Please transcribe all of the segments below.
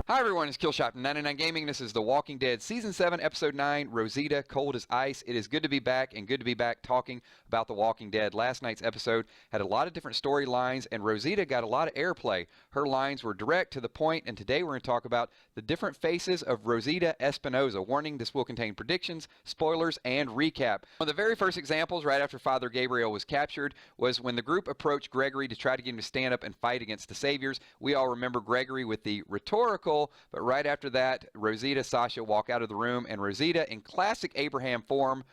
Hi everyone, it's Killshot from 99 Gaming. This is The Walking Dead Season 7, Episode 9, Rosita Cold as Ice. It is good to be back and good to be back talking about The Walking Dead. Last night's episode had a lot of different storylines and Rosita got a lot of airplay. Her lines were direct to the point, and today we're going to talk about the different faces of Rosita Espinosa. Warning, this will contain predictions, spoilers, and recap. One of the very first examples right after Father Gabriel was captured was when the group approached Gregory to try to get him to stand up and fight against the Saviors. We all remember Gregory with the rhetorical, but right after that, Rosita, Sasha walk out of the room, and Rosita, in classic Abraham form,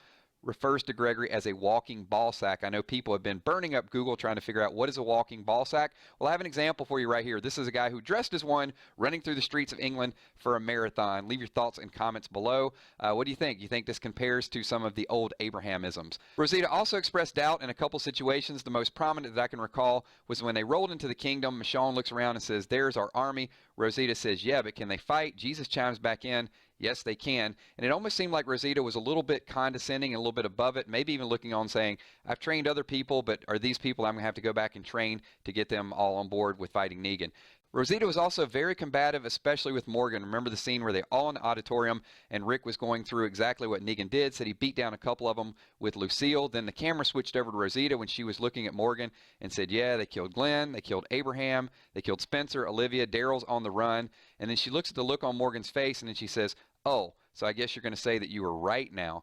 refers to Gregory as a walking ball sack. I know people have been burning up Google trying to figure out what is a walking ball sack. Well, I have an example for you right here. This is a guy who dressed as one running through the streets of England for a marathon. Leave your thoughts and comments below. What do you think? You think this compares to some of the old Abrahamisms? Rosita also expressed doubt in a couple situations. The most prominent that I can recall was when they rolled into the kingdom. Michonne looks around and says, "There's our army." Rosita says, "Yeah, but can they fight?" Jesus chimes back in, "Yes, they can." And it almost seemed like Rosita was a little bit condescending and a little bit above it, maybe even looking on saying, "I've trained other people, but are these people I'm going to have to go back and train to get them all on board with fighting Negan?" Rosita was also very combative, especially with Morgan. Remember the scene where they all in the auditorium and Rick was going through exactly what Negan did, said he beat down a couple of them with Lucille. Then the camera switched over to Rosita when she was looking at Morgan and said, "Yeah, they killed Glenn, they killed Abraham, they killed Spencer, Olivia, Daryl's on the run." And then she looks at the look on Morgan's face and then she says, "Oh, so I guess you're going to say that you were right now."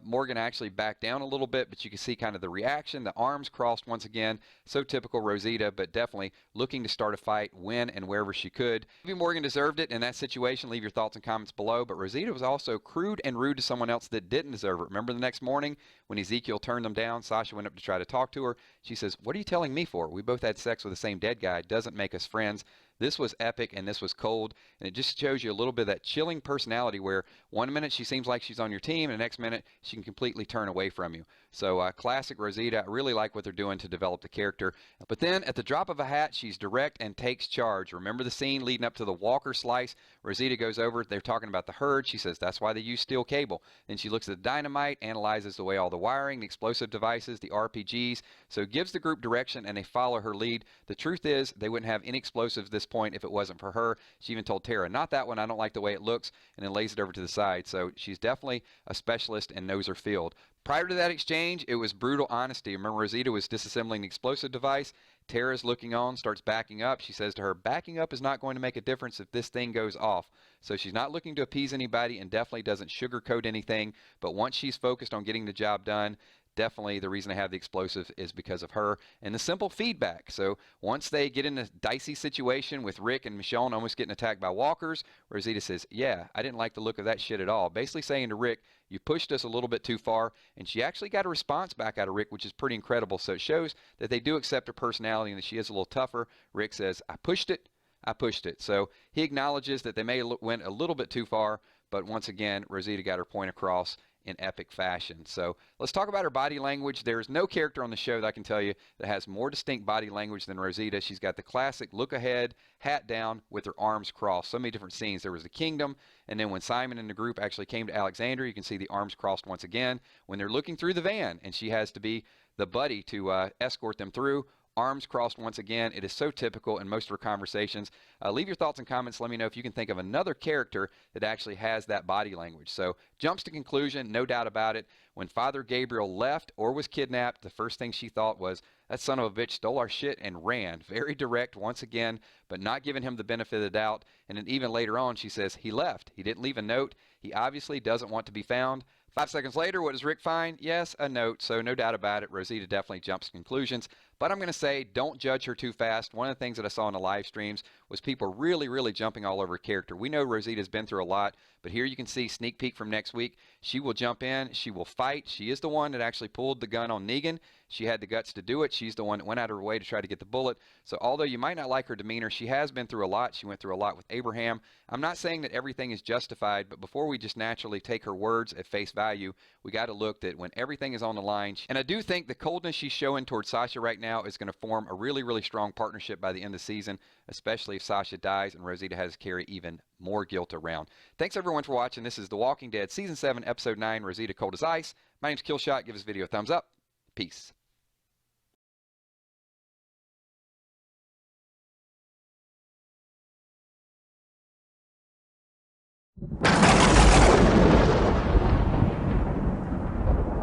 Morgan actually backed down a little bit, but you can see kind of the reaction, the arms crossed once again. So typical Rosita, but definitely looking to start a fight when and wherever she could. Maybe Morgan deserved it in that situation. Leave your thoughts and comments below. But Rosita was also crude and rude to someone else that didn't deserve it. Remember the next morning when Ezekiel turned them down, Sasha went up to try to talk to her. She says, "What are you telling me for? We both had sex with the same dead guy. It doesn't make us friends." This was epic and this was cold, and it just shows you a little bit of that chilling personality where one minute she seems like she's on your team and the next minute she can completely turn away from you. So classic Rosita. I really like what they're doing to develop the character. But then at the drop of a hat, she's direct and takes charge. Remember the scene leading up to the Walker slice? Rosita goes over, they're talking about the herd. She says that's why they use steel cable. Then she looks at the dynamite, analyzes the way all the wiring, the explosive devices, the RPGs. So gives the group direction and they follow her lead. The truth is they wouldn't have any explosives this point if it wasn't for her. She even told Tara, "Not that one, I don't like the way it looks," and then lays it over to the side. So she's definitely a specialist and knows her field. Prior to that exchange, it was brutal honesty. Remember, Rosita was disassembling the explosive device. Tara's looking on, starts backing up. She says to her, "Backing up is not going to make a difference if this thing goes off." So she's not looking to appease anybody and definitely doesn't sugarcoat anything. But once she's focused on getting the job done, definitely the reason I have the explosive is because of her and the simple feedback. So once they get in a dicey situation with Rick and Michonne almost getting attacked by walkers, Rosita says, "Yeah, I didn't like the look of that shit at all." Basically saying to Rick, "You pushed us a little bit too far." And she actually got a response back out of Rick, which is pretty incredible. So it shows that they do accept her personality and that she is a little tougher. Rick says, "I pushed it. I pushed it." So he acknowledges that they may went a little bit too far, but once again, Rosita got her point across in epic fashion. So let's talk about her body language. There's no character on the show that I can tell you that has more distinct body language than Rosita. She's got the classic look ahead, hat down with her arms crossed. So many different scenes. There was the kingdom, and then when Simon and the group actually came to Alexandria, you can see the arms crossed once again. When they're looking through the van and she has to be the buddy to escort them through, arms crossed once again. It is so typical in most of her conversations. Leave your thoughts and comments. Let me know if you can think of another character that actually has that body language. So jumps to conclusion, no doubt about it. When Father Gabriel left or was kidnapped, the first thing she thought was, "That son of a bitch stole our shit and ran." Very direct once again, but not giving him the benefit of the doubt. And then even later on, she says, "He left. He didn't leave a note. He obviously doesn't want to be found." 5 seconds later, what does Rick find? Yes, a note. So no doubt about it, Rosita definitely jumps to conclusions. But I'm going to say, don't judge her too fast. One of the things that I saw in the live streams was people really jumping all over her character. We know Rosita's been through a lot, but here you can see sneak peek from next week. She will jump in. She will fight. She is the one that actually pulled the gun on Negan. She had the guts to do it. She's the one that went out of her way to try to get the bullet. So although you might not like her demeanor, she has been through a lot. She went through a lot with Abraham. I'm not saying that everything is justified, but before we just naturally take her words at face value, we got to look that when everything is on the line. And I do think the coldness she's showing towards Sasha right now is going to form a really strong partnership by the end of the season, especially if Sasha dies and Rosita has to carry even more guilt around. Thanks everyone for watching. This is The Walking Dead Season 7, Episode 9, Rosita Cold as Ice. My name's Killshot. Give this video a thumbs up. Peace.